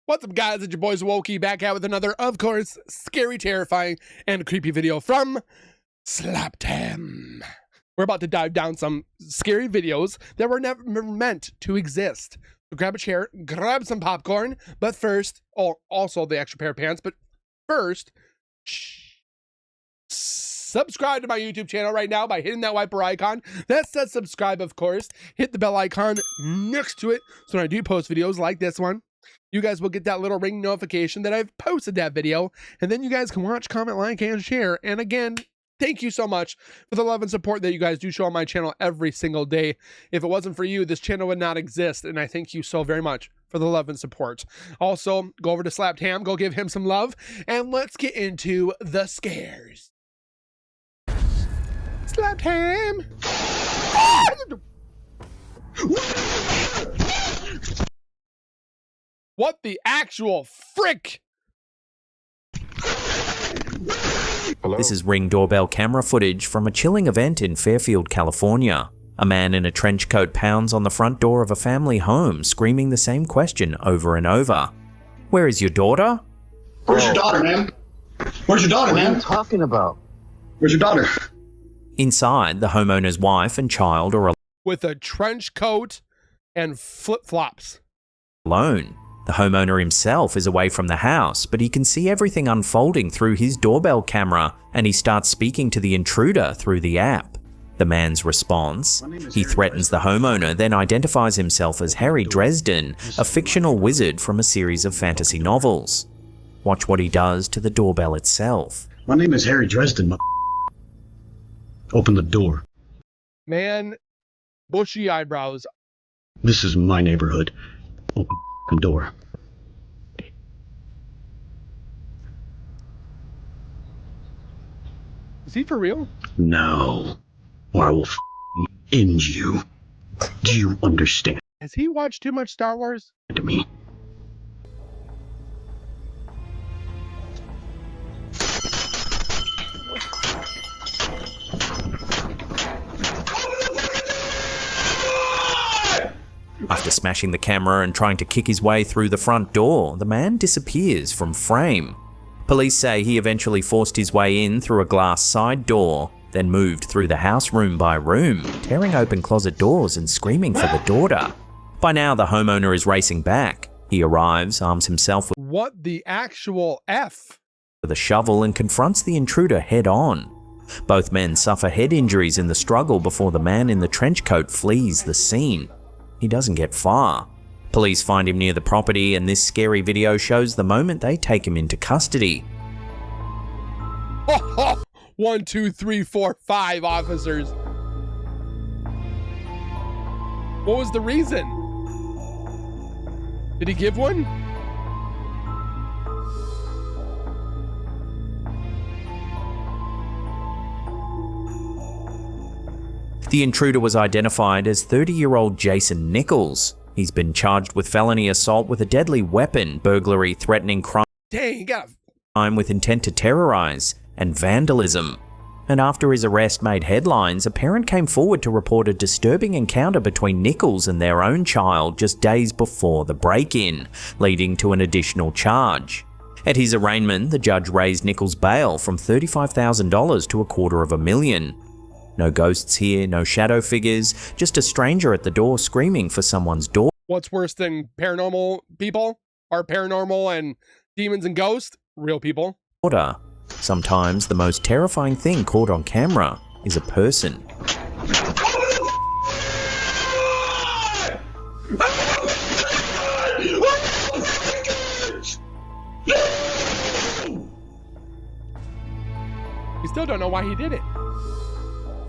What's up, guys? It's your boy Zowoki back out with another, of course, scary, terrifying, and creepy video from Slaptam. We're about to dive down some scary videos that were never meant to exist. So grab a chair, grab some popcorn, but first, also the extra pair of pants, but first, subscribe to my YouTube channel right now by hitting that wiper icon. That says subscribe, of course. Hit the bell icon next to it so when I do post videos like this one, you guys will get that little ring notification that I've posted that video, and then you guys can watch, comment, like, and share. And again, thank you so much for the love and support that you guys do show on my channel every single day. If it wasn't for you, this channel would not exist, and I thank you so very much for the love and support. Also, go over to Slaptam, go give him some love, and let's get into the scares. Slaptam! What the actual frick? Hello? This is Ring doorbell camera footage from a chilling event in Fairfield, California. A man in a trench coat pounds on the front door of a family home, screaming the same question over and over. Where is your daughter? Where's your daughter, man? Where's your daughter, man? What are you talking about? Where's your daughter? Inside, the homeowner's wife and child are with a trench coat and flip-flops. Alone. The homeowner himself is away from the house, but he can see everything unfolding through his doorbell camera, and he starts speaking to the intruder through the app. The man's response: he threatens the homeowner, then identifies himself as Harry Dresden, a fictional wizard from a series of fantasy novels. Watch what he does to the doorbell itself. My name is Harry Dresden. Open the door. Man, bushy eyebrows. This is my neighborhood. Open the door. Is he for real? No, or I will end you. Do you understand? Has he watched too much Star Wars? To me. After smashing the camera and trying to kick his way through the front door, the man disappears from frame. Police say he eventually forced his way in through a glass side door, then moved through the house room by room, tearing open closet doors and screaming for the daughter. By now, the homeowner is racing back. He arrives, arms himself with what the actual F? with a shovel and confronts the intruder head on. Both men suffer head injuries in the struggle before the man in the trench coat flees the scene. He doesn't get far. Police find him near the property, and this scary video shows the moment they take him into custody. 1, 2, 3, 4, 5 officers. What was the reason? Did he give one? The intruder was identified as 30-year-old Jason Nichols. He's been charged with felony assault with a deadly weapon, burglary, threatening crime, Dang, he got with intent to terrorize, and vandalism. And after his arrest made headlines, a parent came forward to report a disturbing encounter between Nichols and their own child just days before the break-in, leading to an additional charge. At his arraignment, the judge raised Nichols' bail from $35,000 to $250,000. No ghosts here, no shadow figures, just a stranger at the door screaming for someone's door. What's worse than paranormal people? Are paranormal and demons and ghosts real people? Sometimes the most terrifying thing caught on camera is a person. We still don't know why he did it.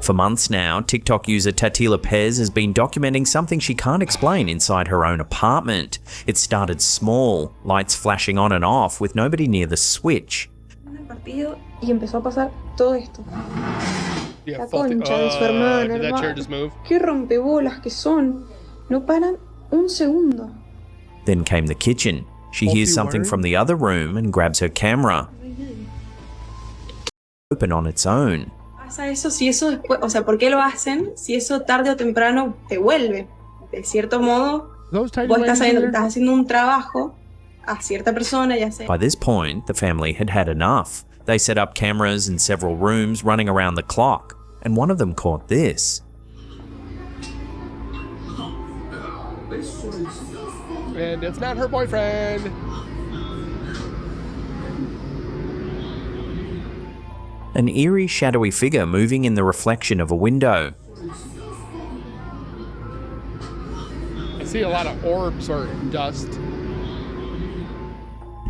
For months now, TikTok user Tatila Pez has been documenting something she can't explain inside her own apartment. It started small, lights flashing on and off with nobody near the switch. Y empezó a pasar todo esto. La concha de su hermana, did that chair just move? Qué rompebolas que son. No paran un segundo. Then came the kitchen. She hears something from the other room and grabs her camera. Open on its own. Pasa eso si eso después, o sea, ¿por qué lo hacen? Si eso tarde o temprano te vuelve. De cierto modo, vos estás haciendo un trabajo a cierta persona, ya sea. By this point, the family had had enough. They set up cameras in several rooms running around the clock, and one of them caught this. And it's not her boyfriend. An eerie, shadowy figure moving in the reflection of a window. I see a lot of orbs or dust.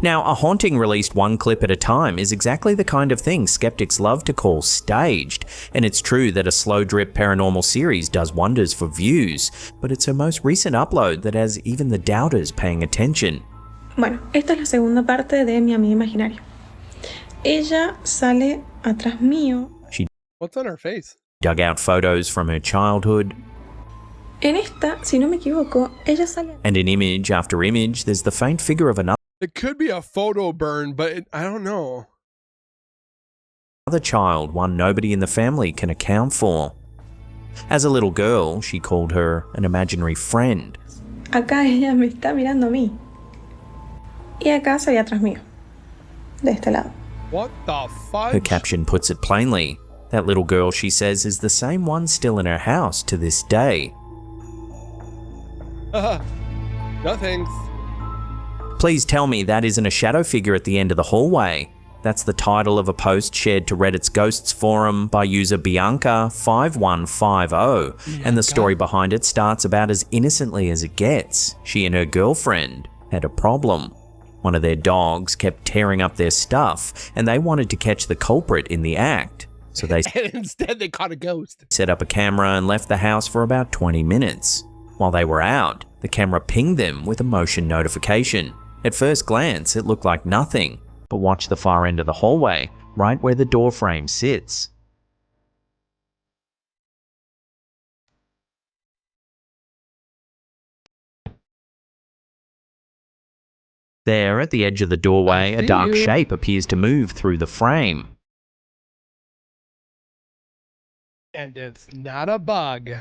Now, a haunting released one clip at a time is exactly the kind of thing skeptics love to call staged, and it's true that a slow drip paranormal series does wonders for views, but it's her most recent upload that has even the doubters paying attention. Bueno, esta es la segunda parte de mi amiga imaginaria. Ella sale atrás mío. What's on her face? Dug out photos from her childhood, En esta, si no me equivoco, ella sale. and in image after image, there's the faint figure of another It could be a photo burn, but I don't know. child, one nobody in the family can account for. As a little girl, she called her an imaginary friend. Acá ella me está mirando a mí. Y acá salía atrás mío. De este lado. What the fuck? Her caption puts it plainly. That little girl, she says, is the same one still in her house to this day. No thanks. Please tell me that isn't a shadow figure at the end of the hallway. That's the title of a post shared to Reddit's Ghosts forum by user Bianca5150, and the story behind it starts about as innocently as it gets. She and her girlfriend had a problem. One of their dogs kept tearing up their stuff, and they wanted to catch the culprit in the act. So they And instead they caught a ghost. set up a camera and left the house for about 20 minutes. While they were out, the camera pinged them with a motion notification. At first glance, it looked like nothing, but watch the far end of the hallway, right where the door frame sits. There, at the edge of the doorway, I a see dark you. shape appears to move through the frame. And it's not a bug.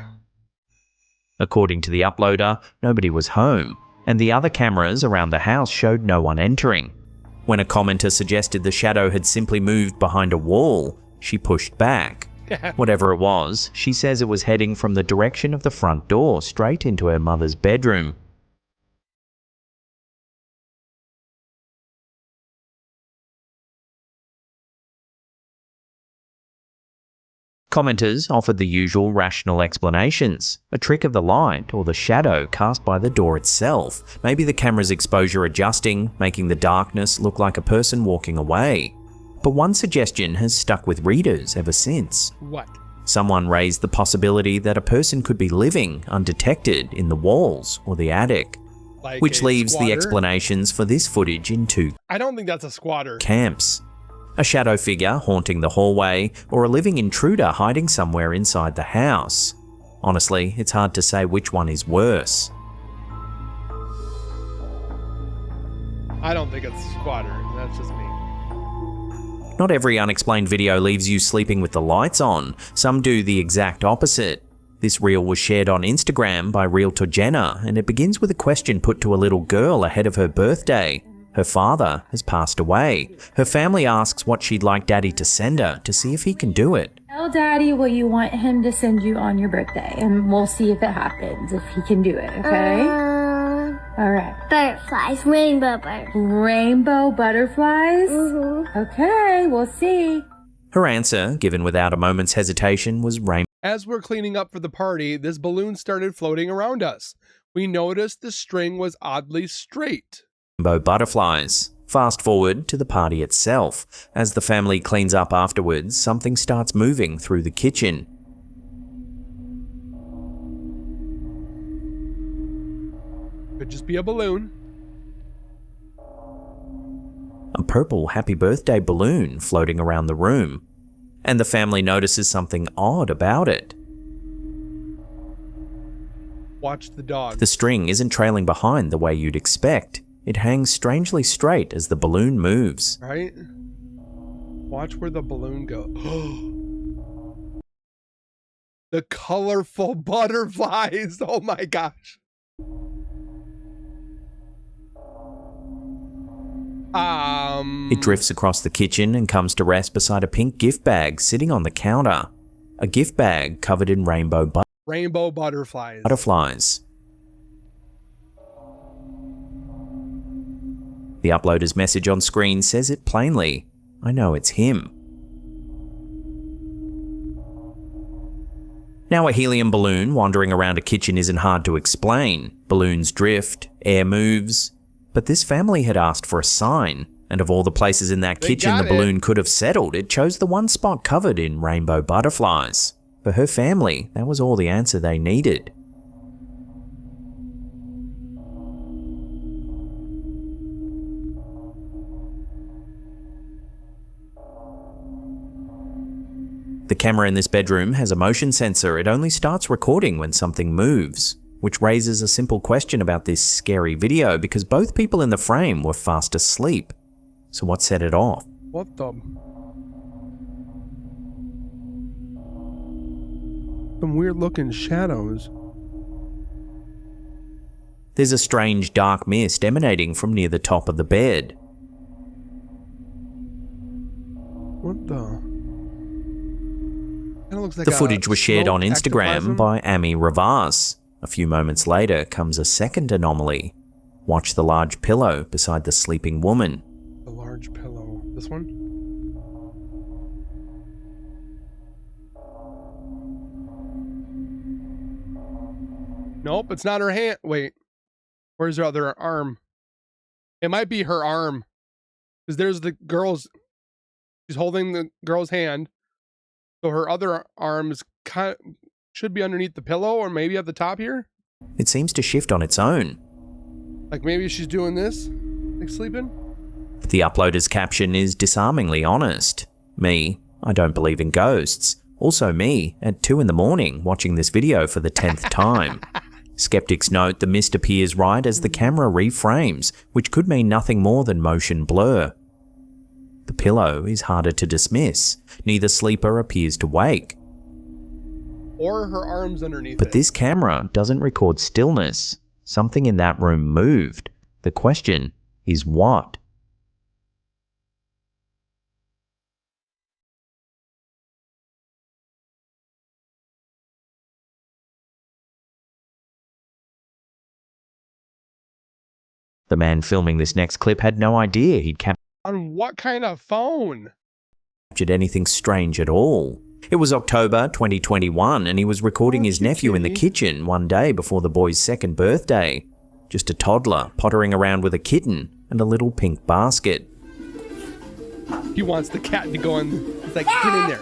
According to the uploader, nobody was home, and the other cameras around the house showed no one entering. When a commenter suggested the shadow had simply moved behind a wall, she pushed back. Whatever it was, she says it was heading from the direction of the front door straight into her mother's bedroom. Commenters offered the usual rational explanations, a trick of the light or the shadow cast by the door itself, maybe the camera's exposure adjusting, making the darkness look like a person walking away. But one suggestion has stuck with readers ever since. What? Someone raised the possibility that a person could be living undetected in the walls or the attic, Like which a leaves the squatter? explanations for this footage in two I don't think that's a squatter. camps. A shadow figure haunting the hallway, or a living intruder hiding somewhere inside the house. Honestly, it's hard to say which one is worse. I don't think it's a squatter. That's just me. Not every unexplained video leaves you sleeping with the lights on. Some do the exact opposite. This reel was shared on Instagram by Realtor Jenna, and it begins with a question put to a little girl ahead of her birthday. Her father has passed away. Her family asks what she'd like Daddy to send her to see if he can do it. Tell Daddy what you want him to send you on your birthday, and we'll see if it happens, if he can do it, okay? All right. Butterflies, rainbow butterflies. Rainbow butterflies? Mm-hmm. Okay, we'll see. Her answer, given without a moment's hesitation, was rainbow As we're cleaning up for the party, this balloon started floating around us. We noticed the string was oddly straight. butterflies. Fast forward to the party itself. As the family cleans up afterwards, something starts moving through the kitchen. Could just be a balloon. A purple happy birthday balloon floating around the room. And the family notices something odd about it. Watch the dog. The string isn't trailing behind the way you'd expect. It hangs strangely straight as the balloon moves. Right? Watch where the balloon goes. The colorful butterflies. Oh my gosh. It drifts across the kitchen and comes to rest beside a pink gift bag sitting on the counter. A gift bag covered in rainbow butterflies. The uploader's message on screen says it plainly. I know it's him. Now a helium balloon wandering around a kitchen isn't hard to explain. Balloons drift, air moves. But this family had asked for a sign, and of all the places in that kitchen the balloon could have settled, it chose the one spot covered in rainbow butterflies. For her family, that was all the answer they needed. The camera in this bedroom has a motion sensor. It only starts recording when something moves, which raises a simple question about this scary video because both people in the frame were fast asleep. So what set it off? What the? Some weird looking shadows. There's a strange dark mist emanating from near the top of the bed. What the? Looks like the footage was shared on Instagram ectoplasm by Amy Ravas. A few moments later comes a second anomaly. Watch the large pillow beside the sleeping woman. The large pillow. This one? Nope, it's not her hand. Wait. Where's her other arm? It might be her arm. Because there's the girl's... She's holding the girl's hand. So her other arms should be underneath the pillow or maybe at the top here. It seems to shift on its own. Like maybe she's doing this, like sleeping. The uploader's caption is disarmingly honest. Me, I don't believe in ghosts. Also me, at 2 in the morning, watching this video for the 10th time. Skeptics note the mist appears right as the camera reframes, which could mean nothing more than motion blur. The pillow is harder to dismiss. Neither sleeper appears to wake. Or her arms underneath But it. this camera doesn't record stillness. Something in that room moved. The question is what? The man filming this next clip had no idea he'd On what kind of phone? captured anything strange at all. It was October 2021 and he was recording his nephew in the kitchen one day before the boy's second birthday. Just a toddler pottering around with a kitten and a little pink basket. He wants the cat to go in. He's like, get in there.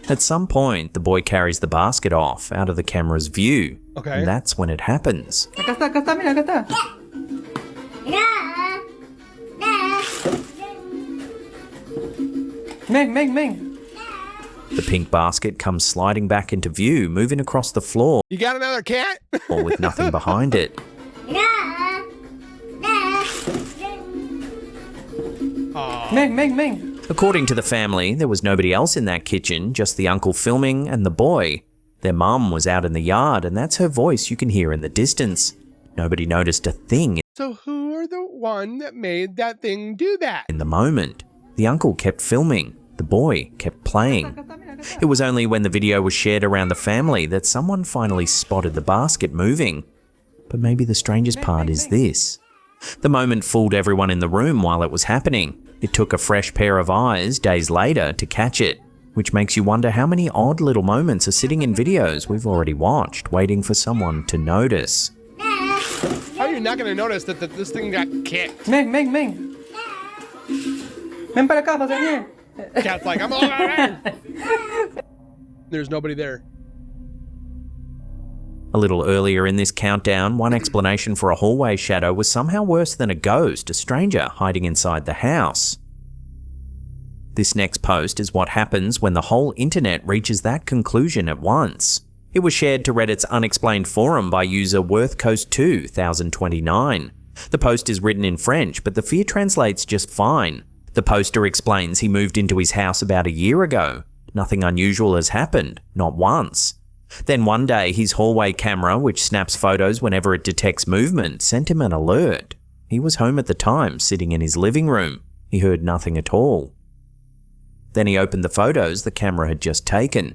At some point, the boy carries the basket off out of the camera's view. Okay. And that's when it happens. Acá está, mira, acá está. Ven. The pink basket comes sliding back into view, moving across the floor You got another cat? with nothing behind it. Ven. According to the family, there was nobody else in that kitchen, just the uncle filming and the boy. Their mum was out in the yard, and that's her voice you can hear in the distance. Nobody noticed a thing So who are the one that made that thing do that? in the moment. The uncle kept filming. The boy kept playing. It was only when the video was shared around the family that someone finally spotted the basket moving. But maybe the strangest part is this. The moment fooled everyone in the room while it was happening. It took a fresh pair of eyes days later to catch it, which makes you wonder how many odd little moments are sitting in videos we've already watched, waiting for someone to notice. How are you not going to notice that this thing got kicked? Ven. Ven para acá, José Daniel. Cat's like, I'm all right. There's nobody there. A little earlier in this countdown, one explanation for a hallway shadow was somehow worse than a ghost, a stranger hiding inside the house. This next post is what happens when the whole internet reaches that conclusion at once. It was shared to Reddit's unexplained forum by user WorthCoast2029. The post is written in French, but the fear translates just fine. The poster explains he moved into his house about a year ago. Nothing unusual has happened, not once. Then one day, his hallway camera, which snaps photos whenever it detects movement, sent him an alert. He was home at the time, sitting in his living room. He heard nothing at all. Then he opened the photos the camera had just taken.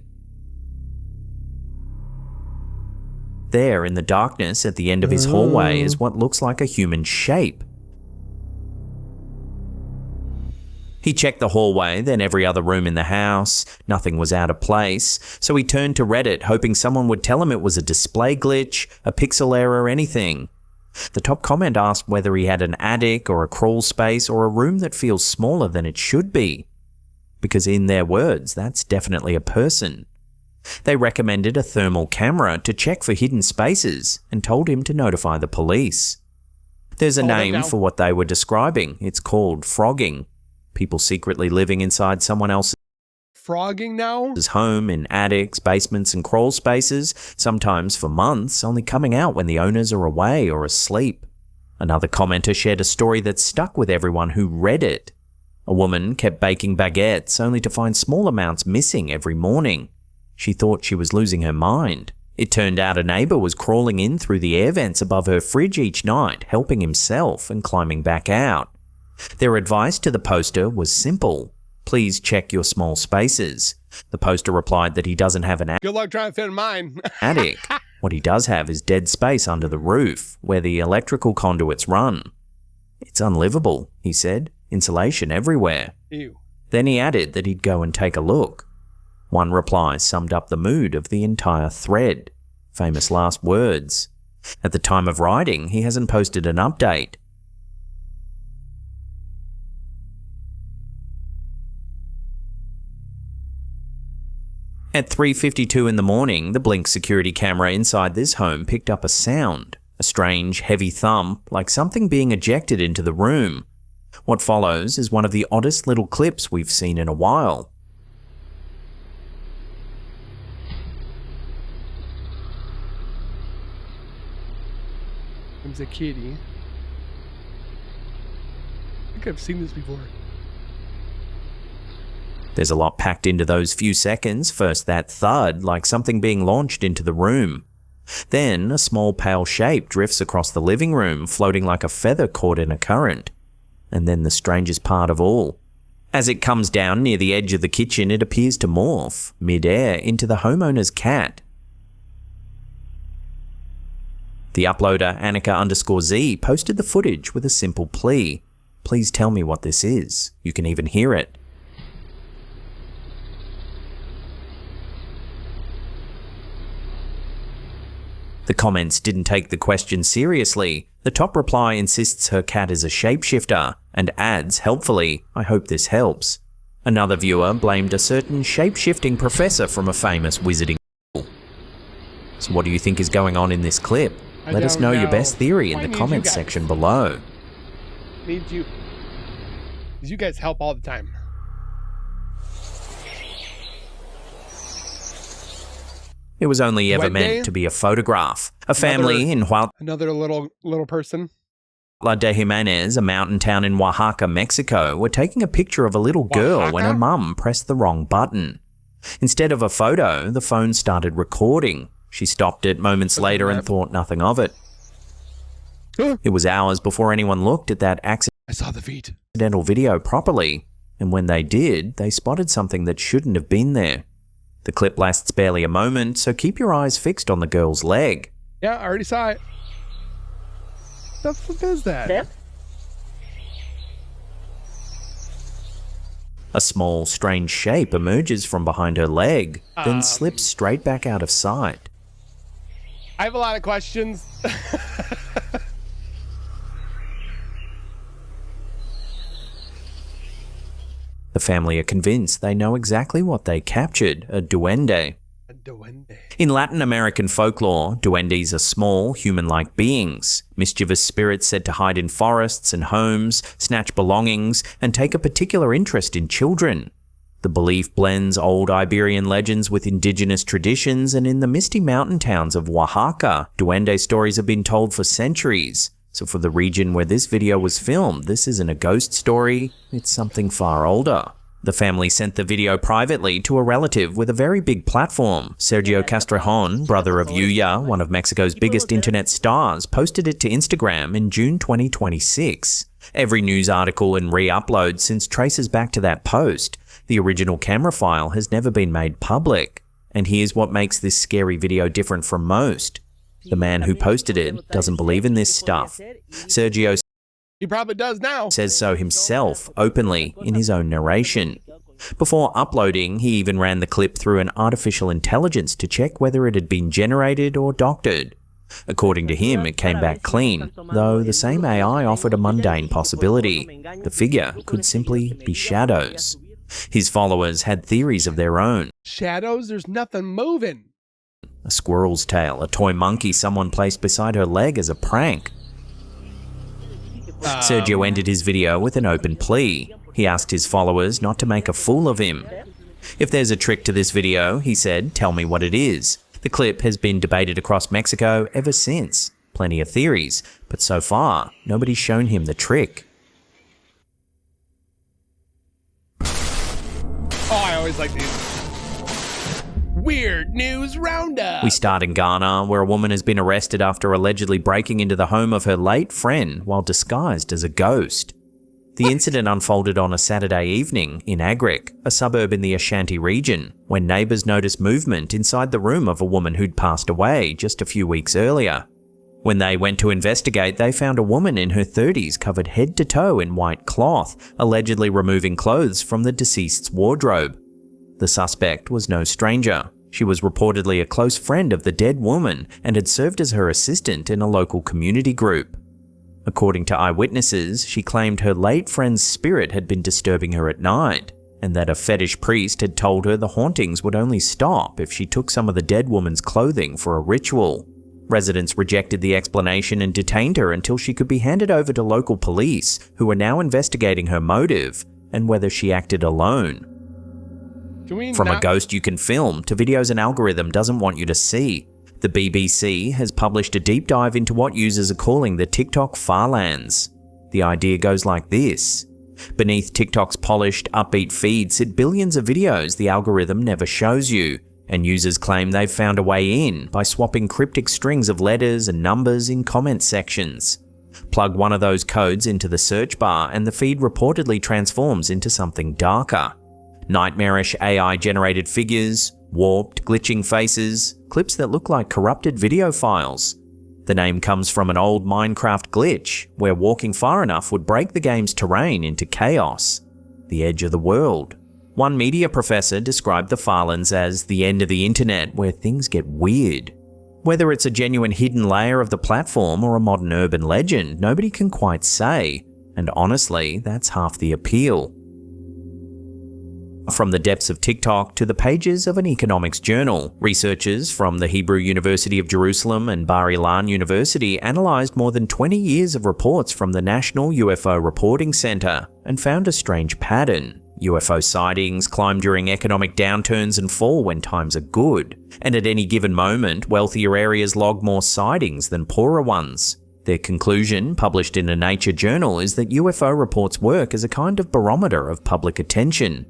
There, in the darkness at the end of his hallway, is what looks like a human shape. He checked the hallway, then every other room in the house. Nothing was out of place, so he turned to Reddit, hoping someone would tell him it was a display glitch, a pixel error, anything. The top comment asked whether he had an attic or a crawl space or a room that feels smaller than it should be. Because in their words, that's definitely a person. They recommended a thermal camera to check for hidden spaces and told him to notify the police. There's a name for what they were describing. It's called frogging. People secretly living inside someone else's Frogging now? home in attics, basements and crawl spaces, sometimes for months, only coming out when the owners are away or asleep. Another commenter shared a story that stuck with everyone who read it. A woman kept baking baguettes only to find small amounts missing every morning. She thought she was losing her mind. It turned out a neighbor was crawling in through the air vents above her fridge each night, helping himself and climbing back out. Their advice to the poster was simple. Please check your small spaces. The poster replied that he doesn't have an Good luck trying to fit in mine. attic. What he does have is dead space under the roof, where the electrical conduits run. It's unlivable, he said. Insulation everywhere. Ew. Then he added that he'd go and take a look. One reply summed up the mood of the entire thread. Famous last words. At the time of writing, he hasn't posted an update. At 3:52 in the morning, the Blink security camera inside this home picked up a sound, a strange, heavy thump, like something being ejected into the room. What follows is one of the oddest little clips we've seen in a while. There's a kitty. I think I've seen this before. There's a lot packed into those few seconds. First that thud, like something being launched into the room. Then a small pale shape drifts across the living room, floating like a feather caught in a current. And then the strangest part of all. As it comes down near the edge of the kitchen, it appears to morph, mid-air, into the homeowner's cat. The uploader, Annika_Z, posted the footage with a simple plea. Please tell me what this is. You can even hear it. The comments didn't take the question seriously. The top reply insists her cat is a shapeshifter and adds, helpfully, I hope this helps. Another viewer blamed a certain shape-shifting professor from a famous wizarding school. So what do you think is going on in this clip? Let us know your best theory in the comments section below. Need you. You guys help all the time. It was only ever Duende? meant to be a photograph. A family in Another little person. La de Jimenez, a mountain town in Oaxaca, Mexico, were taking a picture of a little girl when her mum pressed the wrong button. Instead of a photo, the phone started recording. She stopped it moments later and thought nothing of it. It was hours before anyone looked at that I saw the feet. accidental video properly, and when they did, they spotted something that shouldn't have been there. The clip lasts barely a moment, so keep your eyes fixed on the girl's leg. Yeah, I already saw it. What the fuck is that? A small, strange shape emerges from behind her leg, then slips straight back out of sight. I have a lot of questions. The family are convinced they know exactly what they captured, a duende. A duende. In Latin American folklore, duendes are small, human-like beings, mischievous spirits said to hide in forests and homes, snatch belongings, and take a particular interest in children. The belief blends old Iberian legends with indigenous traditions, and in the misty mountain towns of Oaxaca, duende stories have been told for centuries. So for the region where this video was filmed, this isn't a ghost story, it's something far older. The family sent the video privately to a relative with a very big platform. Sergio Castrejon, brother of Yuya, one of Mexico's biggest internet stars, posted it to Instagram in June 2026. Every news article and re-upload since traces back to that post. The original camera file has never been made public. And here's what makes this scary video different from most. The man who posted it doesn't believe in this stuff. Sergio He probably does now. says so himself, openly, in his own narration. Before uploading, he even ran the clip through an artificial intelligence to check whether it had been generated or doctored. According to him, it came back clean, though the same AI offered a mundane possibility. The figure could simply be shadows. His followers had theories of their own. Shadows? There's nothing moving. A squirrel's tail, a toy monkey someone placed beside her leg as a prank. Sergio ended his video with an open plea. He asked his followers not to make a fool of him. If there's a trick to this video, he said, tell me what it is. The clip has been debated across Mexico ever since. Plenty of theories, but so far, nobody's shown him the trick. Oh, I always like these. Weird News Roundup. We start in Ghana, where a woman has been arrested after allegedly breaking into the home of her late friend while disguised as a ghost. The incident unfolded on a Saturday evening in Agric, a suburb in the Ashanti region, when neighbours noticed movement inside the room of a woman who'd passed away just a few weeks earlier. When they went to investigate, they found a woman in her 30s covered head to toe in white cloth, allegedly removing clothes from the deceased's wardrobe. The suspect was no stranger. She was reportedly a close friend of the dead woman and had served as her assistant in a local community group. According to eyewitnesses, she claimed her late friend's spirit had been disturbing her at night, and that a fetish priest had told her the hauntings would only stop if she took some of the dead woman's clothing for a ritual. Residents rejected the explanation and detained her until she could be handed over to local police, who are now investigating her motive and whether she acted alone. From a ghost you can film to videos an algorithm doesn't want you to see, the BBC has published a deep dive into what users are calling the TikTok farlands. The idea goes like this. Beneath TikTok's polished, upbeat feed sit billions of videos the algorithm never shows you, and users claim they've found a way in by swapping cryptic strings of letters and numbers in comment sections. Plug one of those codes into the search bar and the feed reportedly transforms into something darker. Nightmarish AI-generated figures, warped, glitching faces, clips that look like corrupted video files. The name comes from an old Minecraft glitch, where walking far enough would break the game's terrain into chaos. The edge of the world. One media professor described the farlands as the end of the internet where things get weird. Whether it's a genuine hidden layer of the platform or a modern urban legend, nobody can quite say, and honestly, that's half the appeal. From the depths of TikTok to the pages of an economics journal, researchers from the Hebrew University of Jerusalem and Bar Ilan University analysed more than 20 years of reports from the National UFO Reporting Centre and found a strange pattern. UFO sightings climb during economic downturns and fall when times are good, and at any given moment, wealthier areas log more sightings than poorer ones. Their conclusion, published in a Nature journal, is that UFO reports work as a kind of barometer of public attention.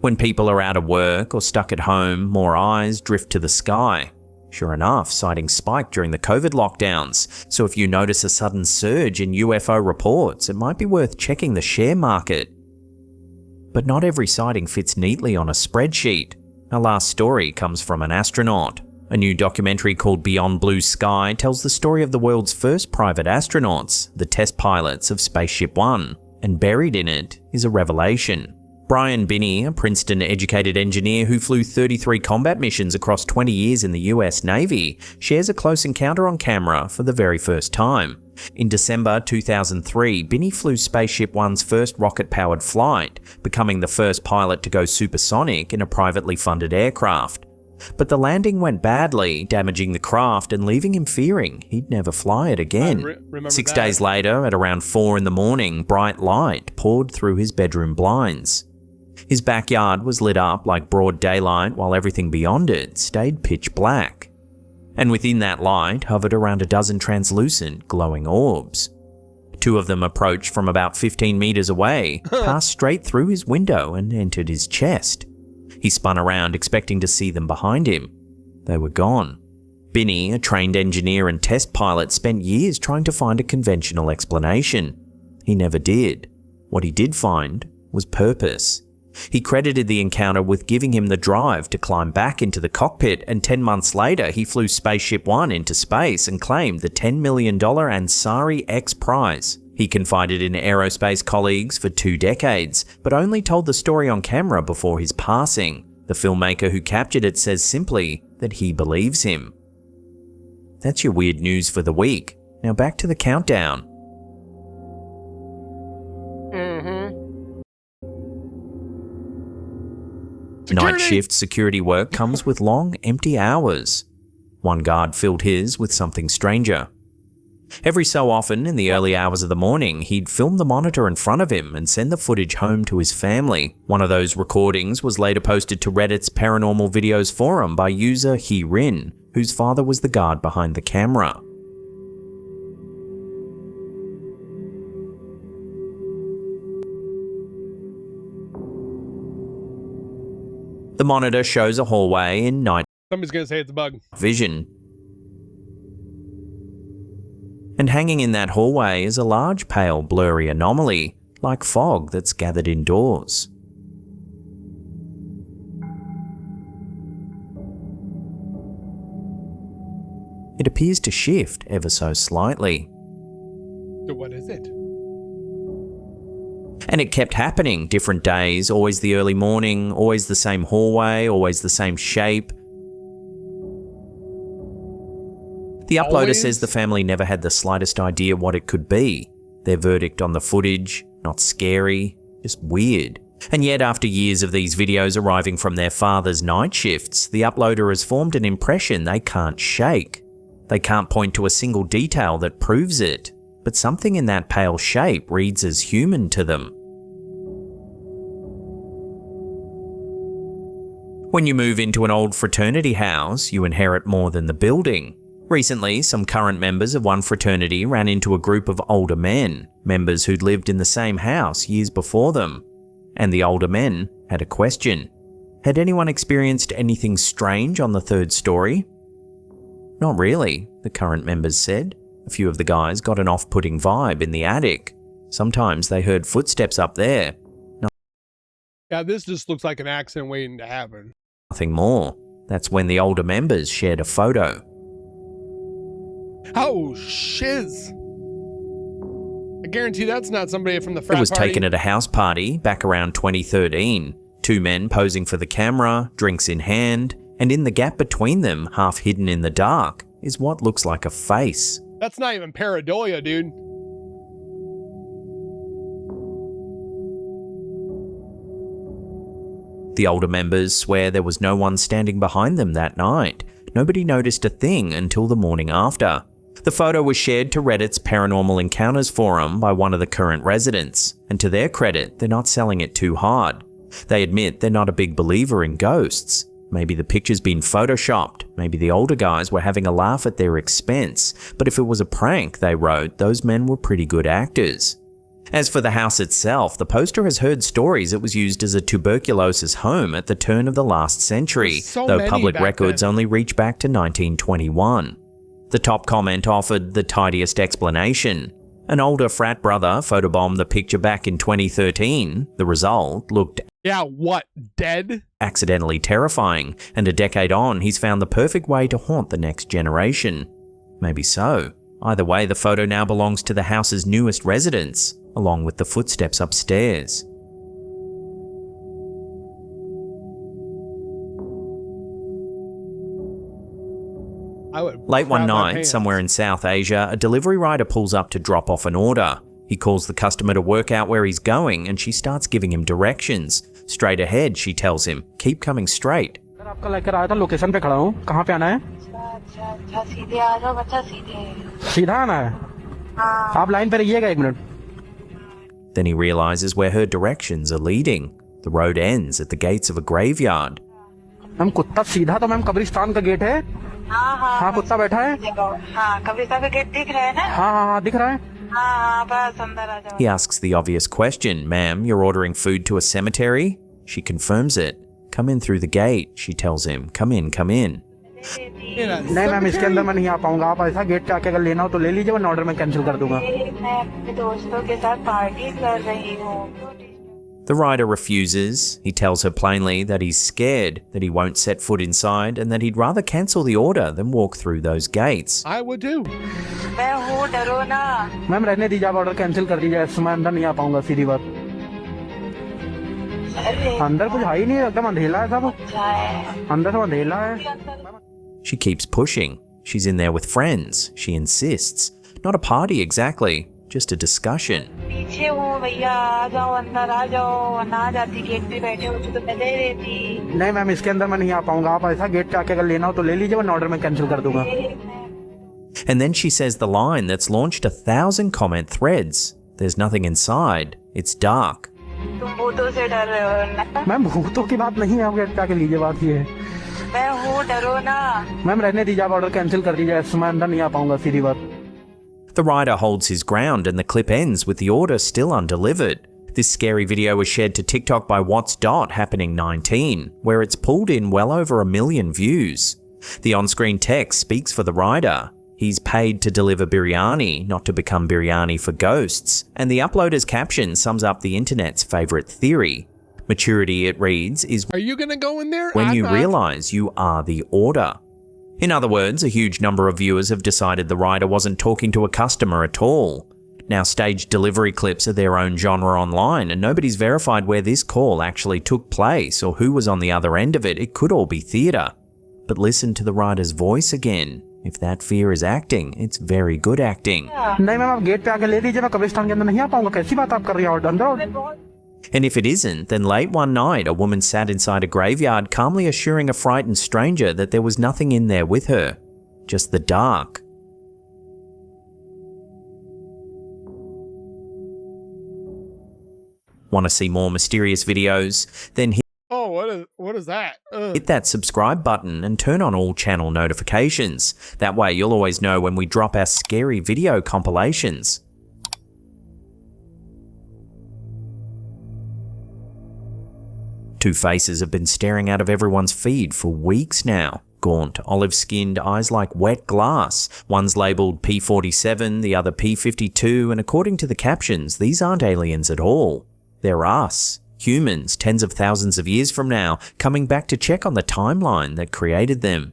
When people are out of work or stuck at home, more eyes drift to the sky. Sure enough, sightings spiked during the COVID lockdowns, so if you notice a sudden surge in UFO reports, it might be worth checking the share market. But not every sighting fits neatly on a spreadsheet. Our last story comes from an astronaut. A new documentary called Beyond Blue Sky tells the story of the world's first private astronauts, the test pilots of Spaceship One, and buried in it is a revelation. Brian Binney, a Princeton-educated engineer who flew 33 combat missions across 20 years in the US Navy, shares a close encounter on camera for the very first time. In December 2003, Binney flew Spaceship One's first rocket-powered flight, becoming the first pilot to go supersonic in a privately funded aircraft. But the landing went badly, damaging the craft and leaving him fearing he'd never fly it again. 6 days later, at around 4 in the morning, bright light poured through his bedroom blinds. His backyard was lit up like broad daylight while everything beyond it stayed pitch black. And within that light hovered around a dozen translucent, glowing orbs. Two of them approached from about 15 meters away, passed straight through his window and entered his chest. He spun around expecting to see them behind him. They were gone. Binny, a trained engineer and test pilot, spent years trying to find a conventional explanation. He never did. What he did find was purpose. He credited the encounter with giving him the drive to climb back into the cockpit, and 10 months later he flew Spaceship One into space and claimed the $10 million Ansari X prize. He confided in aerospace colleagues for 2 decades, but only told the story on camera before his passing. The filmmaker who captured it says simply that he believes him. That's your weird news for the week. Now back to the countdown. Night shift security work comes with long, empty hours. One guard filled his with something stranger. Every so often, in the early hours of the morning, he'd film the monitor in front of him and send the footage home to his family. One of those recordings was later posted to Reddit's Paranormal Videos forum by user He-Rin, whose father was the guard behind the camera. The monitor shows a hallway in night Somebody's gonna say it's a bug. vision. And hanging in that hallway is a large, pale, blurry anomaly, like fog that's gathered indoors. It appears to shift ever so slightly. So what is it? And it kept happening, different days, always the early morning, always the same hallway, always the same shape. The uploader says the family never had the slightest idea what it could be. Their verdict on the footage, not scary, just weird. And yet after years of these videos arriving from their father's night shifts, the uploader has formed an impression they can't shake. They can't point to a single detail that proves it, but something in that pale shape reads as human to them. When you move into an old fraternity house, you inherit more than the building. Recently, some current members of one fraternity ran into a group of older men, members who'd lived in the same house years before them. And the older men had a question. Had anyone experienced anything strange on the 3rd story? Not really, the current members said. A few of the guys got an off-putting vibe in the attic. Sometimes they heard footsteps up there. Yeah, this just looks like an accident waiting to happen. Nothing more. That's when the older members shared a photo. Oh, shiz. I guarantee that's not somebody from the frat It was party. taken at a house party back around 2013. 2 men posing for the camera, drinks in hand, and in the gap between them, half hidden in the dark, is what looks like a face. That's not even pareidolia, dude. The older members swear there was no one standing behind them that night. Nobody noticed a thing until the morning after. The photo was shared to Reddit's Paranormal Encounters forum by one of the current residents, and to their credit, they're not selling it too hard. They admit they're not a big believer in ghosts. Maybe the picture's been photoshopped, maybe the older guys were having a laugh at their expense, but if it was a prank, they wrote, those men were pretty good actors. As for the house itself, the poster has heard stories it was used as a tuberculosis home at the turn of the last century, though public records only reach back to 1921. The top comment offered the tidiest explanation. An older frat brother photobombed the picture back in 2013. The result looked dead? Accidentally terrifying, and a decade on, he's found the perfect way to haunt the next generation. Maybe so. Either way, the photo now belongs to the house's newest residents, along with the footsteps upstairs. Late one night, somewhere in South Asia, a delivery rider pulls up to drop off an order. He calls the customer to work out where he's going, and she starts giving him directions. Straight ahead, she tells him, keep coming straight. Then he realizes where her directions are leading. The road ends at the gates of a graveyard. Ma'am कुत्ता सीधा तो ma'am कब्रिस्तान का gate है। हाँ कुत्ता बैठा है। हाँ कब्रिस्तान का गेट दिख रहा है ना। हाँ दिख रहा है। He asks the obvious question, "Ma'am, you're ordering food to a cemetery?" She confirms it. "Come in through the gate," she tells him. "Come in, come in." नहीं मैम इसके अंदर मैं नहीं आ पाऊंगा आप ऐसा गेट पे आके अगर लेना हो तो ले लीजिए वरना ऑर्डर मैं कैंसिल कर दूंगा मैं अपने दोस्तों के साथ पार्टी कर रही हूँ The rider refuses. He tells her plainly that he's scared, that he won't set foot inside, and that he'd rather cancel the order than walk through those gates. I would too. मैं हूँ डरो ना ma'am रहने दीजिए आप order cancel कर दीजिए ऐसे मैं अंदर नहीं आ पाऊंगा सीधी बात अंदर कुछ है ही नहीं एकदम अंधेला है सब अंदर सब अंधेला है She keeps pushing. She's in there with friends. She insists. Not a party exactly, just a discussion. पीछे हूँ भैया आ जाओ अंदर आ जाओ ना जाती गेट पे बैठे होते तो मैं दे देती नहीं मैम इसके अंदर मैं नहीं आ पाऊंगा आप ऐसा गेट पे आके अगर लेना हो तो ले लीजिए वरना ऑर्डर मैं कैंसिल कर दूंगा And then she says the line that's launched 1,000 comment threads. There's nothing inside. It's dark. तुम भूतों से डर रहे हो ना मैम भूतों की बात नहीं है आप गेट पे आके लीजिए बात ये है मैं हूँ डरो ना मैम रहने दीजिए आप ऑर्डर कैंसिल कर दीजिए ऐसे मैं अंदर नहीं आ पाऊंगा सीधी बात The rider holds his ground and the clip ends with the order still undelivered. This scary video was shared to TikTok by What's Dot Happening 19, where it's pulled in well over 1 million views. The on-screen text speaks for the rider. He's paid to deliver biryani, not to become biryani for ghosts. And the uploader's caption sums up the internet's favourite theory. Maturity, it reads, is Are you going to go in there? when I'm you not. realise you are the order. In other words, a huge number of viewers have decided the rider wasn't talking to a customer at all. Now staged delivery clips are their own genre online and nobody's verified where this call actually took place or who was on the other end of it. It could all be theatre. But listen to the rider's voice again. If that fear is acting, it's very good acting. नहीं ma'am आप gate पे आके ले लीजिए मैं कब्रिस्तान के अंदर नहीं आ पाऊंगा कैसी बात आप कर रही हैं अंदर And if it isn't, then late one night, a woman sat inside a graveyard calmly assuring a frightened stranger that there was nothing in there with her. Just the dark. Want to see more mysterious videos? Then Oh, what is that? Ugh. hit that subscribe button and turn on all channel notifications. That way you'll always know when we drop our scary video compilations. Two faces have been staring out of everyone's feed for weeks now. Gaunt, olive-skinned, eyes like wet glass. One's labelled P47, the other P52, and according to the captions, these aren't aliens at all. They're us, humans, tens of thousands of years from now, coming back to check on the timeline that created them.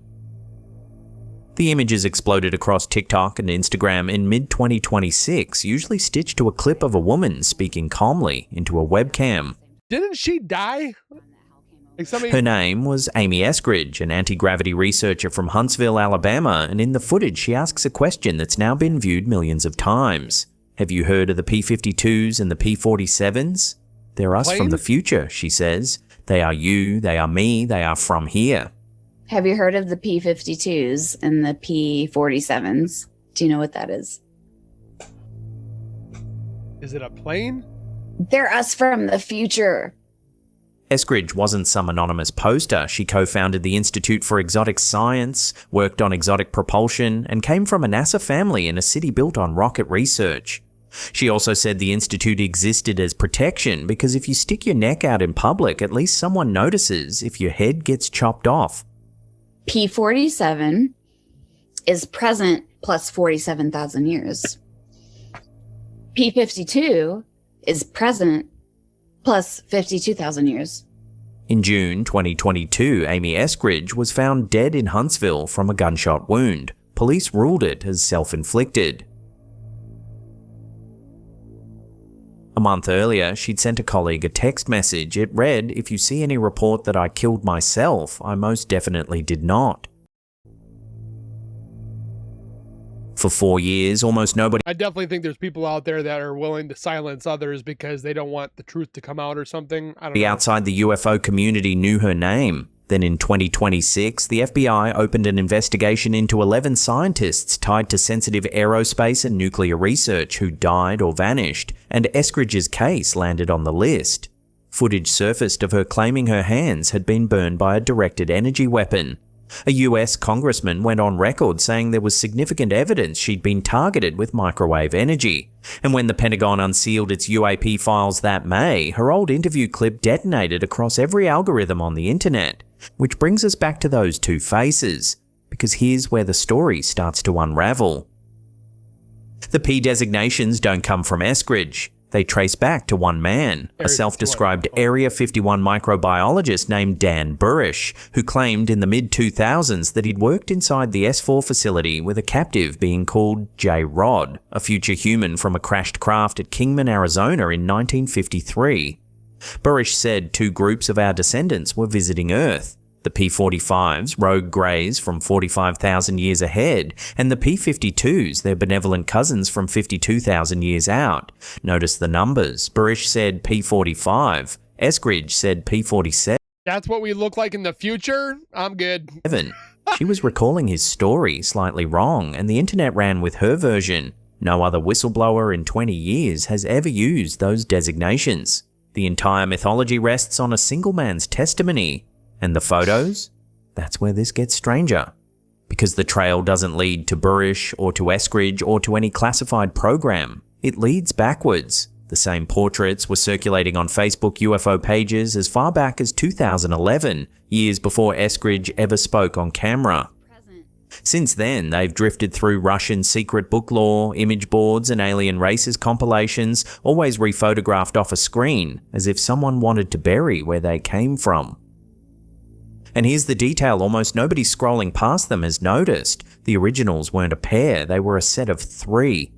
The images exploded across TikTok and Instagram in mid-2026, usually stitched to a clip of a woman speaking calmly into a webcam. Didn't she die? Like somebody. Her name was Amy Eskridge, an anti-gravity researcher from Huntsville, Alabama, and in the footage she asks a question that's now been viewed millions of times. Have you heard of the P-52s and the P-47s? They're us from the future, she says. They are you, they are me, they are from here. Have you heard of the P-52s and the P-47s? Do you know what that is? Is it a plane? They're us from the future. Eskridge wasn't some anonymous poster. She co-founded the Institute for Exotic Science, worked on exotic propulsion, and came from a NASA family in a city built on rocket research. She also said the institute existed as protection because if you stick your neck out in public, at least someone notices if your head gets chopped off. P-47 is present plus 47,000 years. P-52 is present plus 52,000 years. In June 2022, Amy Eskridge was found dead in Huntsville from a gunshot wound. Police ruled it as self-inflicted. A month earlier, she'd sent a colleague a text message. It read, "If you see any report that I killed myself, I most definitely did not." For 4 years, almost nobody I definitely think there's people out there that are willing to silence others because they don't want the truth to come out or something. I don't know. outside the UFO community knew her name. Then in 2026, the FBI opened an investigation into 11 scientists tied to sensitive aerospace and nuclear research who died or vanished, and Eskridge's case landed on the list. Footage surfaced of her claiming her hands had been burned by a directed energy weapon. A US congressman went on record saying there was significant evidence she'd been targeted with microwave energy. And when the Pentagon unsealed its UAP files that May, her old interview clip detonated across every algorithm on the internet. Which brings us back to those two faces, because here's where the story starts to unravel. The P designations don't come from Eskridge. They trace back to one man, a self-described Area 51 microbiologist named Dan Burish, who claimed in the mid-2000s that he'd worked inside the S4 facility with a captive being called J. Rod, a future human from a crashed craft at Kingman, Arizona in 1953. Burish said 2 groups of our descendants were visiting Earth. The P-45s, rogue greys from 45,000 years ahead, and the P-52s, their benevolent cousins from 52,000 years out. Notice the numbers. Burish said P-45. Eskridge said P-47. That's what we look like in the future? I'm good. She was recalling his story slightly wrong, and the internet ran with her version. No other whistleblower in 20 years has ever used those designations. The entire mythology rests on a single man's testimony. And the photos? That's where this gets stranger. Because the trail doesn't lead to Burish or to Eskridge or to any classified program. It leads backwards. The same portraits were circulating on Facebook UFO pages as far back as 2011, years before Eskridge ever spoke on camera. Since then, they've drifted through Russian secret book lore, image boards, and alien races compilations, always rephotographed off a screen, as if someone wanted to bury where they came from. And here's the detail almost nobody scrolling past them has noticed. The originals weren't a pair, they were a set of 3.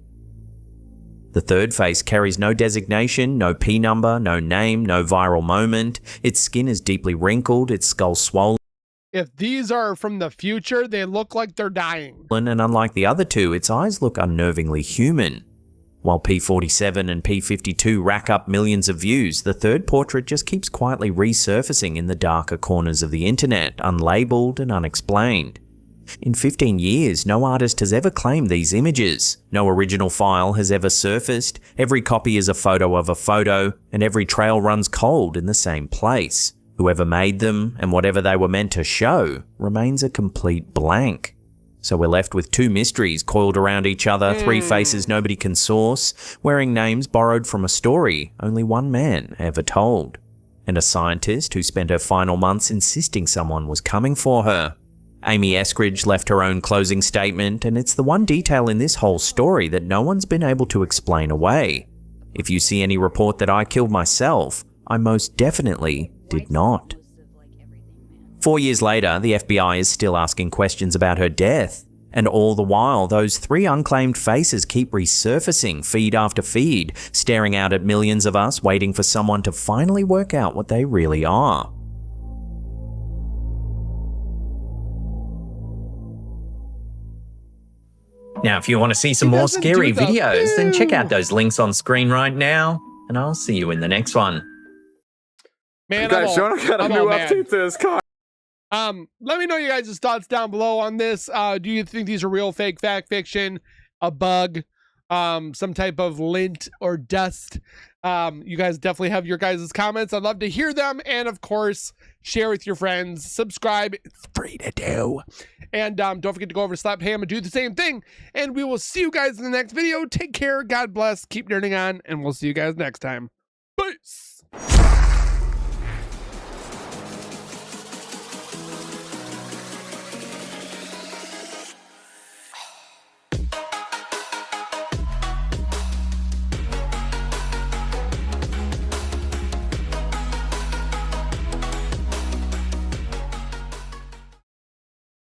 The third face carries no designation, no P number, no name, no viral moment. Its skin is deeply wrinkled, its skull swollen. If these are from the future, they look like they're dying. And unlike the other 2, its eyes look unnervingly human. While P-47 and P-52 rack up millions of views, the third portrait just keeps quietly resurfacing in the darker corners of the internet, unlabeled and unexplained. In 15 years, no artist has ever claimed these images. No original file has ever surfaced, every copy is a photo of a photo, and every trail runs cold in the same place. Whoever made them, and whatever they were meant to show, remains a complete blank. So we're left with 2 mysteries coiled around each other, 3 faces nobody can source, wearing names borrowed from a story only one man ever told. And a scientist who spent her final months insisting someone was coming for her. Amy Eskridge left her own closing statement, and it's the one detail in this whole story that no one's been able to explain away. If you see any report that I killed myself, I most definitely did not. 4 years later, the FBI is still asking questions about her death. And all the while, those 3 unclaimed faces keep resurfacing feed after feed, staring out at millions of us waiting for someone to finally work out what they really are. Now, if you want to see some more scary videos, then check out those links on screen right now, and I'll see you in the next one. Man, Guys, Jonah got a new update to his car. Let me know you guys' thoughts down below on this. Do you think these are real, fake, fact, fiction, a bug, some type of lint or dust? You guys definitely have your guys' comments. I'd love to hear them. And of course, share with your friends, subscribe. It's free to do. And don't forget to go over to Slap Ham and do the same thing. And we will see you guys in the next video. Take care. God bless. Keep nerding on. And we'll see you guys next time. Peace.